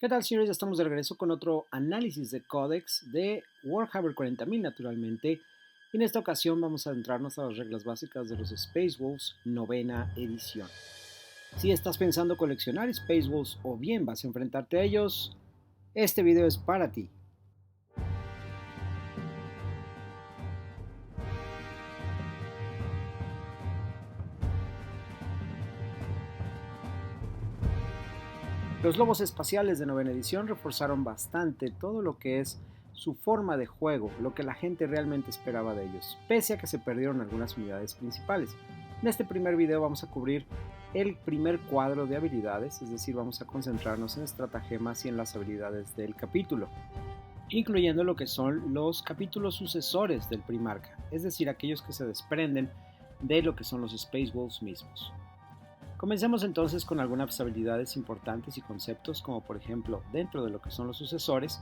¿Qué tal, señores? Ya estamos de regreso con otro análisis de códex de Warhammer 40.000, naturalmente. Y en esta ocasión vamos a adentrarnos a las reglas básicas de los Space Wolves novena edición. Si estás pensando coleccionar Space Wolves o bien vas a enfrentarte a ellos, este video es para ti. Los lobos espaciales de novena edición reforzaron bastante todo lo que es su forma de juego, lo que la gente realmente esperaba de ellos, pese a que se perdieron algunas unidades principales. En este primer video vamos a cubrir el primer cuadro de habilidades, es decir, vamos a concentrarnos en estratagemas y en las habilidades del capítulo, incluyendo lo que son los capítulos sucesores del Primarca, es decir, aquellos que se desprenden de lo que son los Space Wolves mismos. Comencemos entonces con algunas habilidades importantes y conceptos, como por ejemplo, dentro de lo que son los sucesores,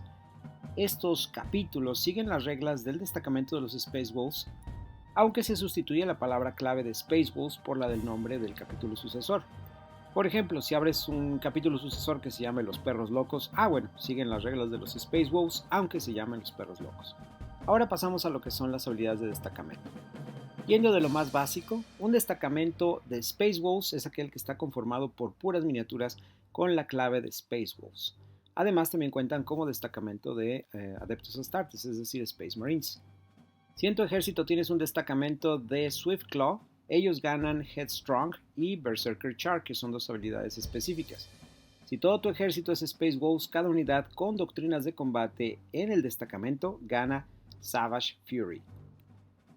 estos capítulos siguen las reglas del destacamento de los Space Wolves, aunque se sustituye la palabra clave de Space Wolves por la del nombre del capítulo sucesor. Por ejemplo, si abres un capítulo sucesor que se llame Los Perros Locos, siguen las reglas de los Space Wolves, aunque se llamen Los Perros Locos. Ahora pasamos a lo que son las habilidades de destacamento. Yendo de lo más básico, un destacamento de Space Wolves es aquel que está conformado por puras miniaturas con la clave de Space Wolves. Además, también cuentan como destacamento de Adeptus Astartes, es decir, Space Marines. Si en tu ejército tienes un destacamento de Swiftclaw, ellos ganan Headstrong y Berserker Charge, que son dos habilidades específicas. Si todo tu ejército es Space Wolves, cada unidad con doctrinas de combate en el destacamento gana Savage Fury.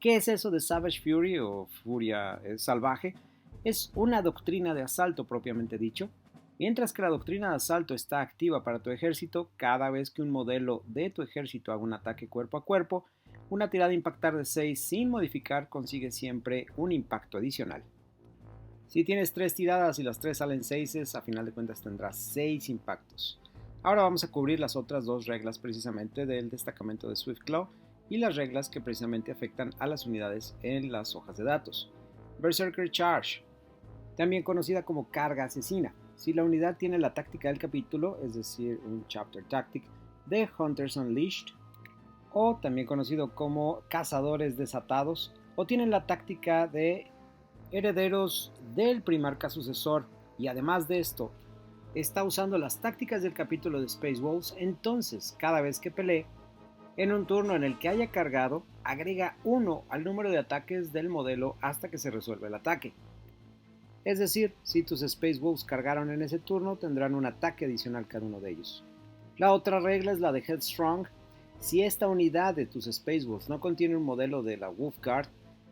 ¿Qué es eso de Savage Fury o Furia Salvaje? Es una doctrina de asalto propiamente dicho. Mientras que la doctrina de asalto está activa para tu ejército, cada vez que un modelo de tu ejército haga un ataque cuerpo a cuerpo, una tirada impactar de 6 sin modificar consigue siempre un impacto adicional. Si tienes 3 tiradas y las 3 salen 6, a final de cuentas tendrás 6 impactos. Ahora vamos a cubrir las otras dos reglas precisamente del destacamento de Swiftclaw y las reglas que precisamente afectan a las unidades en las hojas de datos. Berserker Charge, también conocida como carga asesina. Si la unidad tiene la táctica del capítulo, es decir, un Chapter Tactic de Hunters Unleashed, o también conocido como cazadores desatados, o tienen la táctica de herederos del primarca sucesor, y además de esto, está usando las tácticas del capítulo de Space Wolves, entonces cada vez que pelee, en un turno en el que haya cargado, agrega 1 al número de ataques del modelo hasta que se resuelva el ataque. Es decir, si tus Space Wolves cargaron en ese turno, tendrán un ataque adicional cada uno de ellos. La otra regla es la de Headstrong. Si esta unidad de tus Space Wolves no contiene un modelo de la Wolf Guard,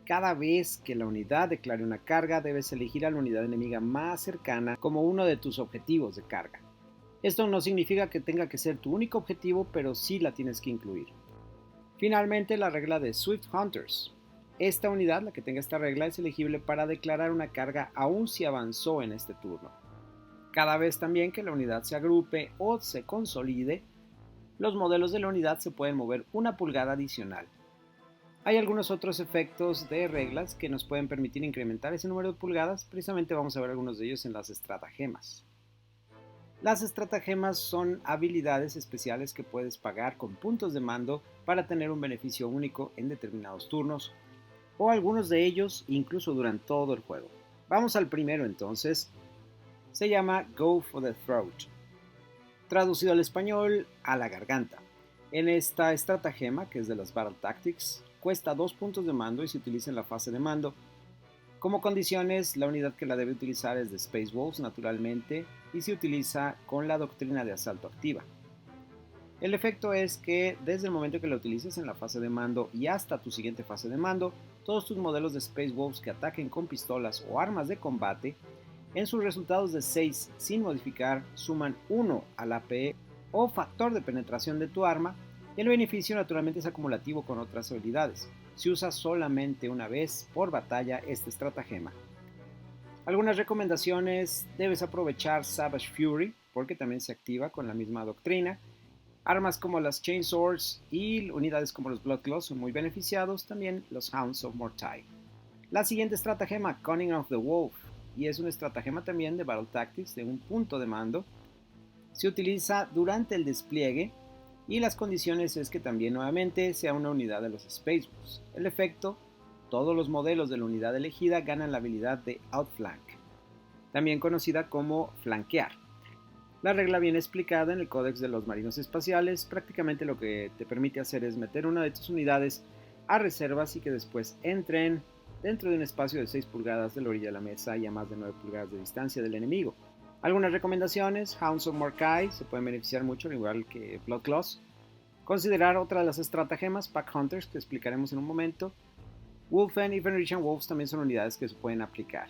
cada vez que la unidad declare una carga, debes elegir a la unidad enemiga más cercana como uno de tus objetivos de carga. Esto no significa que tenga que ser tu único objetivo, pero sí la tienes que incluir. Finalmente, la regla de Swift Hunters. Esta unidad, la que tenga esta regla, es elegible para declarar una carga aun si avanzó en este turno. Cada vez también que la unidad se agrupe o se consolide, los modelos de la unidad se pueden mover una pulgada adicional. Hay algunos otros efectos de reglas que nos pueden permitir incrementar ese número de pulgadas, precisamente vamos a ver algunos de ellos en las estratagemas. Las estratagemas son habilidades especiales que puedes pagar con puntos de mando para tener un beneficio único en determinados turnos, o algunos de ellos incluso durante todo el juego. Vamos al primero entonces. Se llama Go for the Throat. Traducido al español, a la garganta. En esta estratagema, que es de las Battle Tactics, cuesta 2 puntos de mando y se utiliza en la fase de mando. Como condiciones, la unidad que la debe utilizar es de Space Wolves, naturalmente, y se utiliza con la doctrina de asalto activa. El efecto es que desde el momento que la utilices en la fase de mando y hasta tu siguiente fase de mando, todos tus modelos de Space Wolves que ataquen con pistolas o armas de combate, en sus resultados de 6 sin modificar, suman 1 al AP o factor de penetración de tu arma, y el beneficio naturalmente es acumulativo con otras habilidades. Se usa solamente una vez por batalla este estratagema. Algunas recomendaciones: debes aprovechar Savage Fury porque también se activa con la misma doctrina. Armas como las Chainswords y unidades como los Bloodclaws son muy beneficiados, también los Hounds of Mortai. La siguiente estratagema, Cunning of the Wolf, y es un estratagema también de Battle Tactics de un punto de mando. Se utiliza durante el despliegue y las condiciones es que también nuevamente sea una unidad de los Space Wolves. El efecto, todos los modelos de la unidad elegida ganan la habilidad de Outflank, también conocida como flanquear. La regla viene explicada en el Códex de los Marinos Espaciales. Prácticamente lo que te permite hacer es meter una de tus unidades a reservas y que después entren dentro de un espacio de 6 pulgadas de la orilla de la mesa y a más de 9 pulgadas de distancia del enemigo. Algunas recomendaciones: Hounds of Morkai se pueden beneficiar mucho, al igual que Bloodclaws. Considerar otra de las estratagemas, Pack Hunters, que explicaremos en un momento. Wolfen y Fenrician Wolves también son unidades que se pueden aplicar.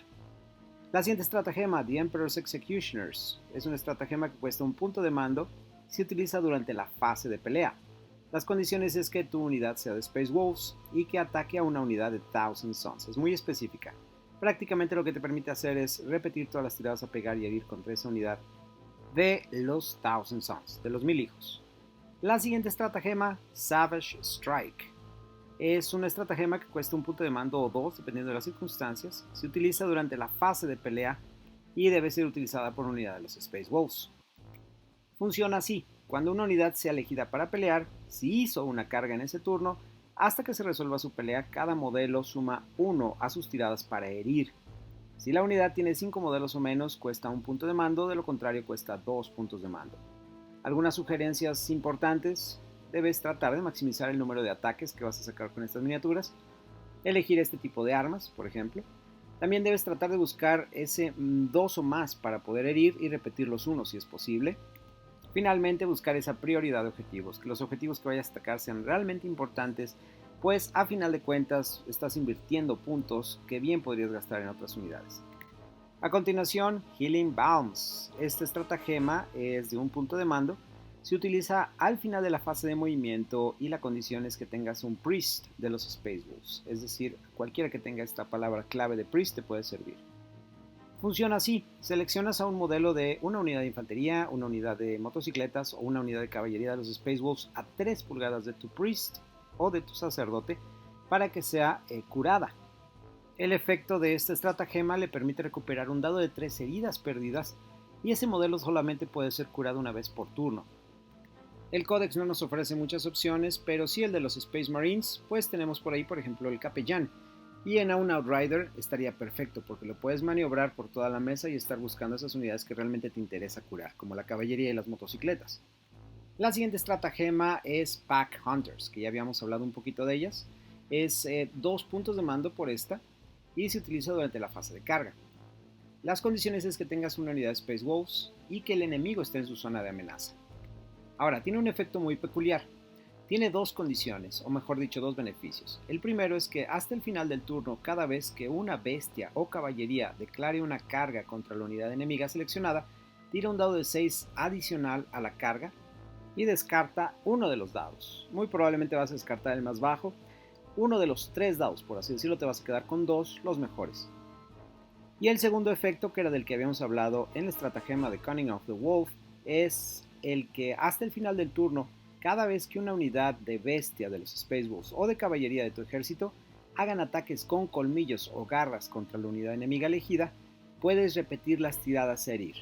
La siguiente estratagema, The Emperor's Executioners, es una estratagema que cuesta un punto de mando y se utiliza durante la fase de pelea. Las condiciones es que tu unidad sea de Space Wolves y que ataque a una unidad de Thousand Sons. Es muy específica. Prácticamente lo que te permite hacer es repetir todas las tiradas a pegar y herir contra esa unidad de los Thousand Sons, de los 1000 hijos. La siguiente estratagema, Savage Strike. Es una estratagema que cuesta un punto de mando o 2, dependiendo de las circunstancias. Se utiliza durante la fase de pelea y debe ser utilizada por unidad de los Space Wolves. Funciona así: cuando una unidad sea elegida para pelear, si hizo una carga en ese turno, hasta que se resuelva su pelea, cada modelo suma 1 a sus tiradas para herir. Si la unidad tiene 5 modelos o menos, cuesta un punto de mando, de lo contrario cuesta 2 puntos de mando. Algunas sugerencias importantes: debes tratar de maximizar el número de ataques que vas a sacar con estas miniaturas, elegir este tipo de armas, por ejemplo. También debes tratar de buscar ese 2 o más para poder herir y repetir los 1 si es posible. Finalmente, buscar esa prioridad de objetivos, que los objetivos que vayas a atacar sean realmente importantes, pues a final de cuentas estás invirtiendo puntos que bien podrías gastar en otras unidades. A continuación, Healing Balms. Esta estratagema es de un punto de mando. Se utiliza al final de la fase de movimiento y la condición es que tengas un Priest de los Space Wolves. Es decir, cualquiera que tenga esta palabra clave de Priest te puede servir. Funciona así: seleccionas a un modelo de una unidad de infantería, una unidad de motocicletas o una unidad de caballería de los Space Wolves a 3 pulgadas de tu Priest o de tu sacerdote para que sea curada. El efecto de esta estratagema le permite recuperar un dado de 3 heridas perdidas y ese modelo solamente puede ser curado una vez por turno. El Códex no nos ofrece muchas opciones, pero sí el de los Space Marines, pues tenemos por ahí por ejemplo el Capellán, y en un Outrider estaría perfecto porque lo puedes maniobrar por toda la mesa y estar buscando esas unidades que realmente te interesa curar, como la caballería y las motocicletas. La siguiente estratagema es Pack Hunters, que ya habíamos hablado un poquito de ellas. Es 2 puntos de mando por esta y se utiliza durante la fase de carga. Las condiciones es que tengas una unidad de Space Wolves y que el enemigo esté en su zona de amenaza. Ahora, tiene un efecto muy peculiar. Tiene 2 condiciones, o mejor dicho, 2 beneficios. El primero es que hasta el final del turno, cada vez que una bestia o caballería declare una carga contra la unidad enemiga seleccionada, tira un dado de 6 adicional a la carga y descarta uno de los dados. Muy probablemente vas a descartar el más bajo. Uno de los 3 dados, por así decirlo, te vas a quedar con 2, los mejores. Y el segundo efecto, que era del que habíamos hablado en la estratagema de Cunning of the Wolf, es el que hasta el final del turno, cada vez que una unidad de bestia de los Space Wolves o de caballería de tu ejército hagan ataques con colmillos o garras contra la unidad enemiga elegida, puedes repetir las tiradas a herir.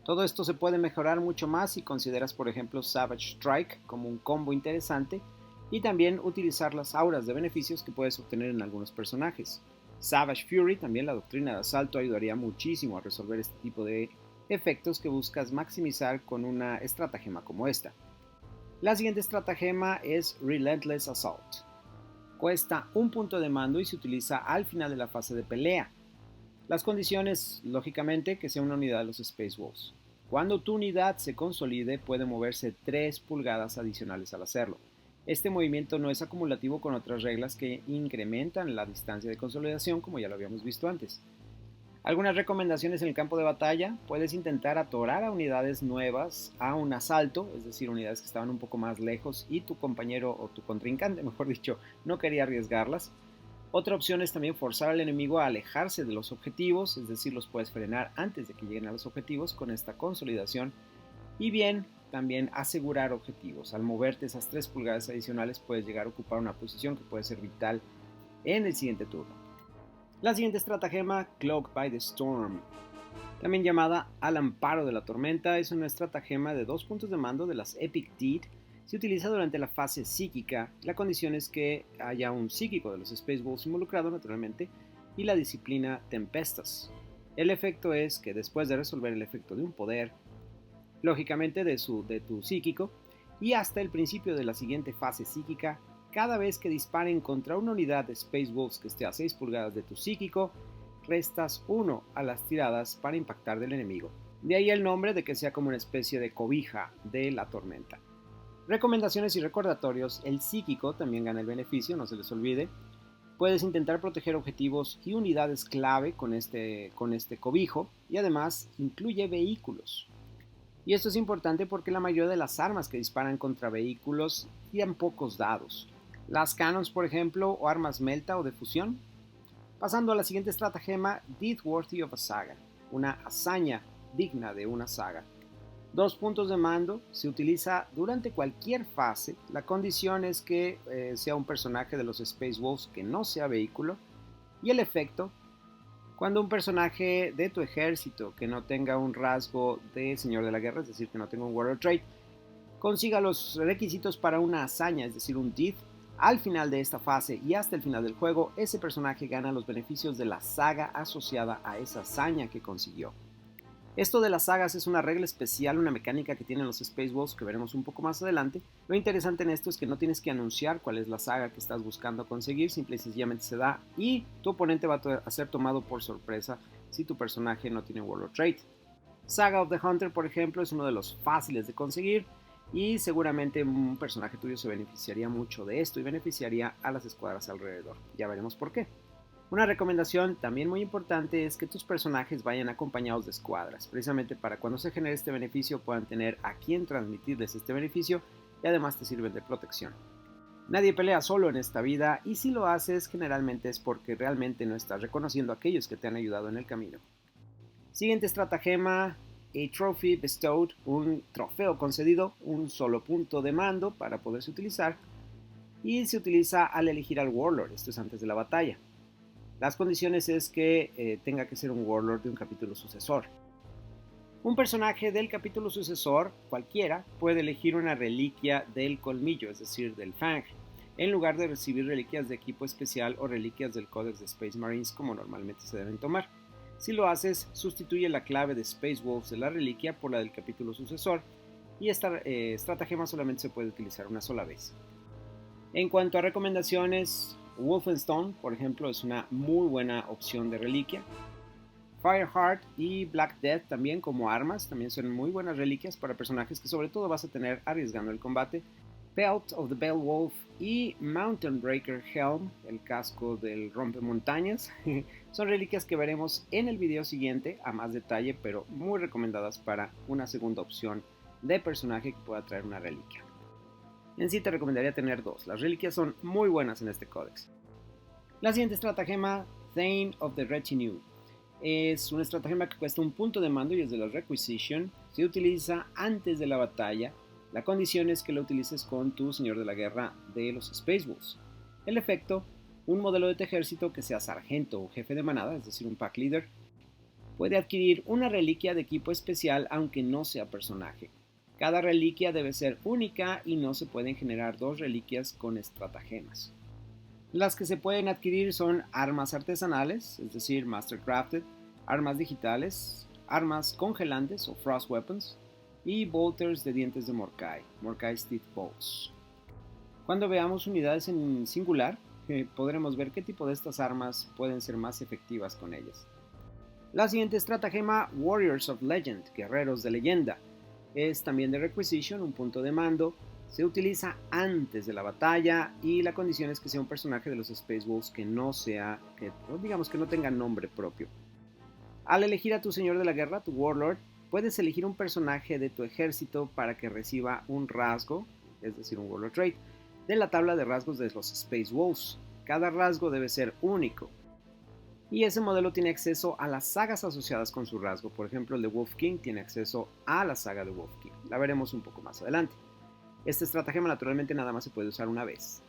Todo esto se puede mejorar mucho más si consideras, por ejemplo, Savage Strike como un combo interesante y también utilizar las auras de beneficios que puedes obtener en algunos personajes. Savage Fury, también la doctrina de asalto, ayudaría muchísimo a resolver este tipo de efectos que buscas maximizar con una estratagema como esta. La siguiente estratagema es Relentless Assault. Cuesta un punto de mando y se utiliza al final de la fase de pelea. Las condiciones, lógicamente, que sea una unidad de los Space Wolves. Cuando tu unidad se consolide, puede moverse 3 pulgadas adicionales al hacerlo. Este movimiento no es acumulativo con otras reglas que incrementan la distancia de consolidación, como ya lo habíamos visto antes. Algunas recomendaciones en el campo de batalla: puedes intentar atorar a unidades nuevas a un asalto, es decir, unidades que estaban un poco más lejos y tu compañero o tu contrincante, mejor dicho, no quería arriesgarlas. Otra opción es también forzar al enemigo a alejarse de los objetivos, es decir, los puedes frenar antes de que lleguen a los objetivos con esta consolidación. Y bien, también asegurar objetivos. Al moverte esas 3 pulgadas adicionales puedes llegar a ocupar una posición que puede ser vital en el siguiente turno. La siguiente estratagema, Cloak by the Storm. También llamada Al Amparo de la Tormenta, es una estratagema de 2 puntos de mando de las Epic Deed. Se utiliza durante la fase psíquica. La condición es que haya un psíquico de los Space Wolves involucrado, naturalmente, y la disciplina Tempestas. El efecto es que después de resolver el efecto de un poder, lógicamente de tu psíquico, y hasta el principio de la siguiente fase psíquica, cada vez que disparen contra una unidad de Space Wolves que esté a 6 pulgadas de tu psíquico, restas 1 a las tiradas para impactar del enemigo. De ahí el nombre de que sea como una especie de cobija de la tormenta. Recomendaciones y recordatorios: el psíquico también gana el beneficio, no se les olvide. Puedes intentar proteger objetivos y unidades clave con este cobijo, y además incluye vehículos. Y esto es importante porque la mayoría de las armas que disparan contra vehículos tiran pocos dados. Las cannons, por ejemplo, o armas melta o de fusión. Pasando a la siguiente estratagema, Deed Worthy of a Saga, una hazaña digna de una saga. 2 puntos de mando, se utiliza durante cualquier fase. La condición es que sea un personaje de los Space Wolves que no sea vehículo. Y el efecto: cuando un personaje de tu ejército que no tenga un rasgo de Señor de la Guerra, es decir, que no tenga un Warlord Trait, consiga los requisitos para una hazaña, es decir, un Deed, al final de esta fase y hasta el final del juego, ese personaje gana los beneficios de la saga asociada a esa hazaña que consiguió. Esto de las sagas es una regla especial, una mecánica que tienen los Space Wolves que veremos un poco más adelante. Lo interesante en esto es que no tienes que anunciar cuál es la saga que estás buscando conseguir, simple y sencillamente se da y tu oponente va a ser tomado por sorpresa si tu personaje no tiene Warlord Trait. Saga of the Hunter, por ejemplo, es uno de los fáciles de conseguir y seguramente un personaje tuyo se beneficiaría mucho de esto y beneficiaría a las escuadras alrededor. Ya veremos por qué. Una recomendación también muy importante es que tus personajes vayan acompañados de escuadras, precisamente para cuando se genere este beneficio puedan tener a quien transmitirles este beneficio y además te sirven de protección. Nadie pelea solo en esta vida y si lo haces generalmente es porque realmente no estás reconociendo a aquellos que te han ayudado en el camino. Siguiente estratagema, a trophy bestowed, un trofeo concedido, un solo punto de mando para poderse utilizar y se utiliza al elegir al Warlord, esto es antes de la batalla. Las condiciones es que tenga que ser un Warlord de un capítulo sucesor. Un personaje del capítulo sucesor, cualquiera, puede elegir una reliquia del colmillo, es decir, del Fang, en lugar de recibir reliquias de equipo especial o reliquias del Codex de Space Marines como normalmente se deben tomar. Si lo haces, sustituye la clave de Space Wolves de la reliquia por la del capítulo sucesor y esta estratagema solamente se puede utilizar una sola vez. En cuanto a recomendaciones, Wolfenstone, por ejemplo, es una muy buena opción de reliquia. Fireheart y Black Death también como armas, también son muy buenas reliquias para personajes que sobre todo vas a tener arriesgando el combate. Pelt of the Beowulf y Mountain Breaker Helm, el casco del rompemontañas, son reliquias que veremos en el video siguiente a más detalle, pero muy recomendadas para una segunda opción de personaje que pueda traer una reliquia. En sí te recomendaría tener 2, las reliquias son muy buenas en este códex. La siguiente estratagema, Thane of the Retinue, es una estratagema que cuesta un punto de mando y es de la Requisition, se utiliza antes de la batalla. La condición es que lo utilices con tu Señor de la Guerra de los Space Wolves. El efecto: un modelo de tu ejército que sea sargento o jefe de manada, es decir, un pack leader, puede adquirir una reliquia de equipo especial aunque no sea personaje. Cada reliquia debe ser única y no se pueden generar 2 reliquias con estratagemas. Las que se pueden adquirir son armas artesanales, es decir, mastercrafted, armas digitales, armas congelantes o frost weapons y bolters de dientes de Morkai, Morkai's Teeth Bolts. Cuando veamos unidades en singular, podremos ver qué tipo de estas armas pueden ser más efectivas con ellas. La siguiente estratagema, Warriors of Legend, guerreros de leyenda, es también de Requisition, un punto de mando. Se utiliza antes de la batalla y la condición es que sea un personaje de los Space Wolves que no tenga nombre propio. Al elegir a tu Señor de la Guerra, tu Warlord, puedes elegir un personaje de tu ejército para que reciba un rasgo, es decir, un Warlord Trait, de la tabla de rasgos de los Space Wolves. Cada rasgo debe ser único. Y ese modelo tiene acceso a las sagas asociadas con su rasgo. Por ejemplo, el de Wolf King tiene acceso a la saga de Wolf King. La veremos un poco más adelante. Este estratagema naturalmente nada más se puede usar una vez.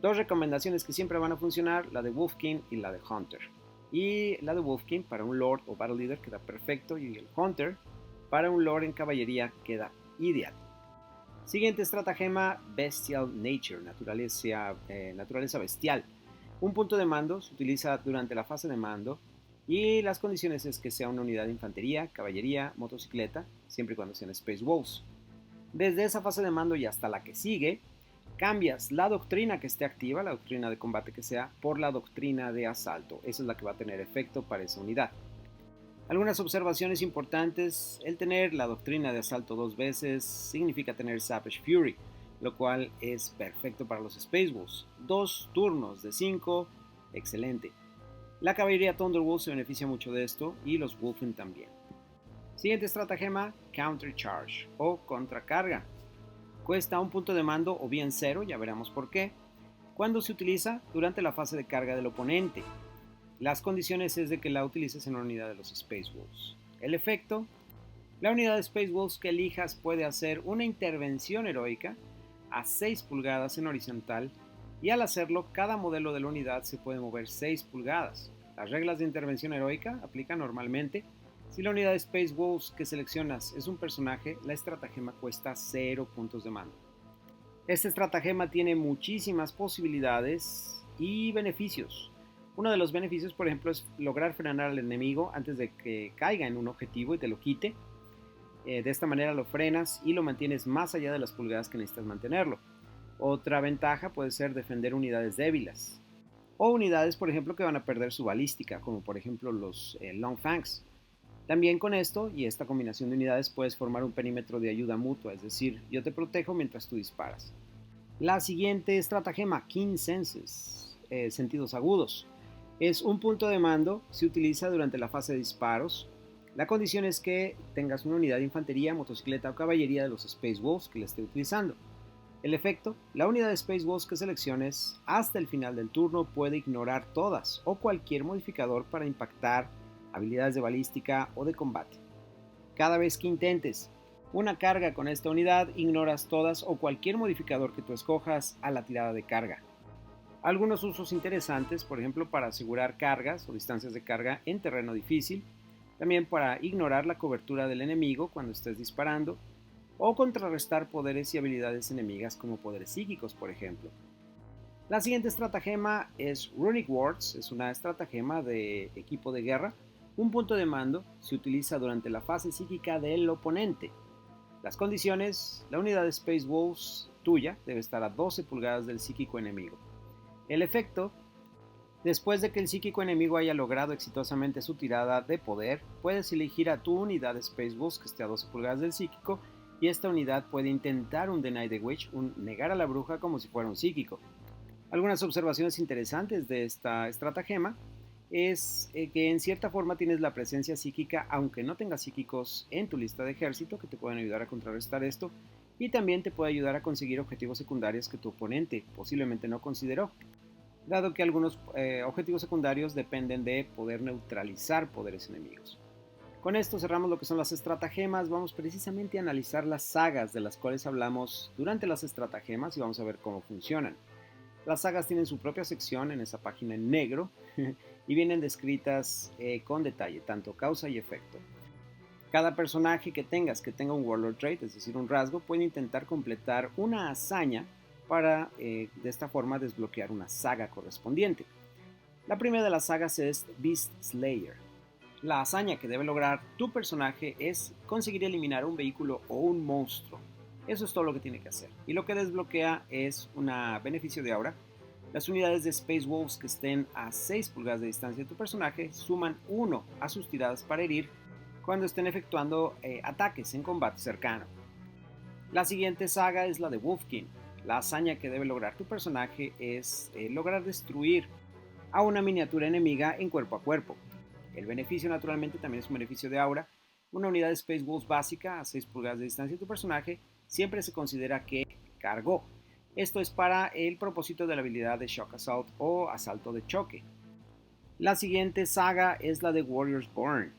2 recomendaciones que siempre van a funcionar, la de Wolf King y la de Hunter. Y la de Wolfkin para un Lord o Battle Leader queda perfecto, y el Hunter para un Lord en caballería queda ideal. Siguiente estratagema, Bestial Nature, naturaleza bestial. Un punto de mando se utiliza durante la fase de mando y las condiciones es que sea una unidad de infantería, caballería, motocicleta, siempre y cuando sean Space Wolves. Desde esa fase de mando y hasta la que sigue, cambias la doctrina que esté activa, la doctrina de combate que sea, por la doctrina de asalto. Esa es la que va a tener efecto para esa unidad. Algunas observaciones importantes: el tener la doctrina de asalto 2 veces significa tener Savage Fury, lo cual es perfecto para los Space Wolves. 2 turnos de 5, excelente. La caballería Thunderbolt se beneficia mucho de esto y los Wolfen también. Siguiente estratagema, Counter Charge o contracarga. Cuesta un punto de mando o bien 0, ya veremos por qué, cuando se utiliza durante la fase de carga del oponente. Las condiciones es de que la utilices en una unidad de los Space Wolves. El efecto: la unidad de Space Wolves que elijas puede hacer una intervención heroica a 6 pulgadas en horizontal, y al hacerlo, cada modelo de la unidad se puede mover 6 pulgadas. Las reglas de intervención heroica aplican normalmente. Si la unidad de Space Wolves que seleccionas es un personaje, la estratagema cuesta 0 puntos de mando. Este estratagema tiene muchísimas posibilidades y beneficios. Uno de los beneficios, por ejemplo, es lograr frenar al enemigo antes de que caiga en un objetivo y te lo quite. De esta manera lo frenas y lo mantienes más allá de las pulgadas que necesitas mantenerlo. Otra ventaja puede ser defender unidades débiles o unidades, por ejemplo, que van a perder su balística, como por ejemplo los Long Fangs. También con esto y esta combinación de unidades puedes formar un perímetro de ayuda mutua, es decir, yo te protejo mientras tú disparas. La siguiente estratagema, Keen Senses, sentidos agudos. Es un punto de mando, se utiliza durante la fase de disparos. La condición es que tengas una unidad de infantería, motocicleta o caballería de los Space Wolves que la esté utilizando. El efecto: la unidad de Space Wolves que selecciones hasta el final del turno puede ignorar todas o cualquier modificador para impactar, habilidades de balística o de combate. Cada vez que intentes una carga con esta unidad, ignoras todas o cualquier modificador que tú escojas a la tirada de carga. Algunos usos interesantes, por ejemplo, para asegurar cargas o distancias de carga en terreno difícil, también para ignorar la cobertura del enemigo cuando estés disparando, o contrarrestar poderes y habilidades enemigas como poderes psíquicos, por ejemplo. La siguiente estratagema es Runic Wards, es una estratagema de equipo de guerra. Un punto de mando se utiliza durante la fase psíquica del oponente. Las condiciones: la unidad de Space Wolves tuya debe estar a 12 pulgadas del psíquico enemigo. El efecto: después de que el psíquico enemigo haya logrado exitosamente su tirada de poder, puedes elegir a tu unidad de Space Wolves que esté a 12 pulgadas del psíquico, y esta unidad puede intentar un Deny the Witch, un negar a la bruja como si fuera un psíquico. Algunas observaciones interesantes de esta estratagema es que en cierta forma tienes la presencia psíquica aunque no tengas psíquicos en tu lista de ejército que te pueden ayudar a contrarrestar esto, y también te puede ayudar a conseguir objetivos secundarios que tu oponente posiblemente no consideró, dado que algunos objetivos secundarios dependen de poder neutralizar poderes enemigos. Con esto cerramos lo que son las estratagemas. Vamos precisamente a analizar las sagas de las cuales hablamos durante las estratagemas y vamos a ver cómo funcionan. Las sagas tienen su propia sección en esa página en negro y vienen descritas con detalle, tanto causa y efecto. Cada personaje que tenga un Warlord Trait, es decir, un rasgo, puede intentar completar una hazaña para de esta forma desbloquear una saga correspondiente. La primera de las sagas es Beast Slayer. La hazaña que debe lograr tu personaje es conseguir eliminar un vehículo o un monstruo. Eso es todo lo que tiene que hacer. Y lo que desbloquea es un beneficio de aura. Las unidades de Space Wolves que estén a 6 pulgadas de distancia de tu personaje suman 1 a sus tiradas para herir cuando estén efectuando ataques en combate cercano. La siguiente saga es la de Wolfkin. La hazaña que debe lograr tu personaje es lograr destruir a una miniatura enemiga en cuerpo a cuerpo. El beneficio naturalmente también es un beneficio de aura. Una unidad de Space Wolves básica a 6 pulgadas de distancia de tu personaje siempre se considera que cargó. Esto es para el propósito de la habilidad de Shock Assault o asalto de choque. La siguiente saga es la de Warriors Born.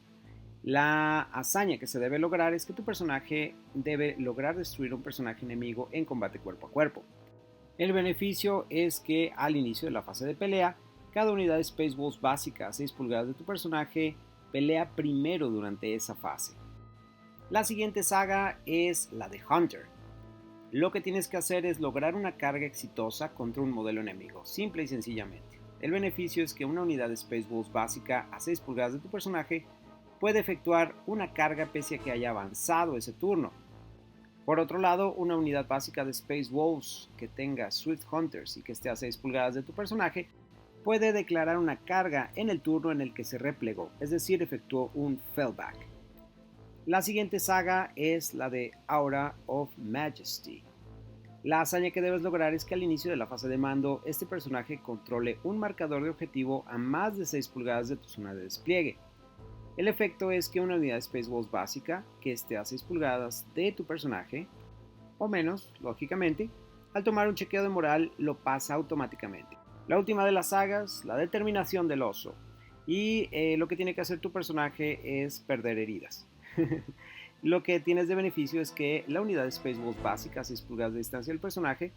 La hazaña que se debe lograr es que tu personaje debe lograr destruir un personaje enemigo en combate cuerpo a cuerpo. El beneficio es que al inicio de la fase de pelea, Cada unidad de Space Wolves básica a 6 pulgadas de tu personaje pelea primero durante esa fase. La siguiente saga es la de Hunter. Lo que tienes que hacer es lograr una carga exitosa contra un modelo enemigo, simple y sencillamente. El beneficio es que una unidad de Space Wolves básica a 6 pulgadas de tu personaje puede efectuar una carga pese a que haya avanzado ese turno. Por otro lado, una unidad básica de Space Wolves que tenga Swift Hunters y que esté a 6 pulgadas de tu personaje puede declarar una carga en el turno en el que se replegó, es decir, efectuó un fallback. La siguiente saga es la de Aura of Majesty. La hazaña que debes lograr es que al inicio de la fase de mando, este personaje controle un marcador de objetivo a más de 6 pulgadas de tu zona de despliegue. El efecto es que una unidad de Space Wolves básica que esté a 6 pulgadas de tu personaje, o menos, lógicamente, al tomar un chequeo de moral lo pasa automáticamente. La última de las sagas, la determinación del oso. Y lo que tiene que hacer tu personaje es perder heridas. Lo que tienes de beneficio es que la unidad de Space Wolves básica a 6 pulgadas de distancia del personaje,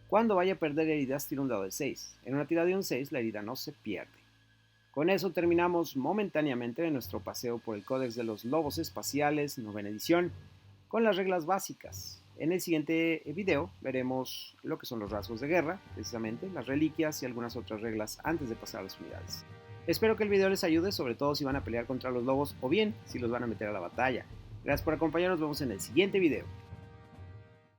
cuando vaya a perder heridas, tira un dado de 6. En una tirada de un 6, la herida no se pierde. Con eso terminamos momentáneamente nuestro paseo por el Códex de los Lobos Espaciales, novena edición, con las reglas básicas. En el siguiente video veremos lo que son los rasgos de guerra, precisamente, las reliquias y algunas otras reglas antes de pasar a las unidades. Espero que el video les ayude, sobre todo si van a pelear contra los lobos o bien si los van a meter a la batalla. Gracias por acompañarnos, nos vemos en el siguiente video.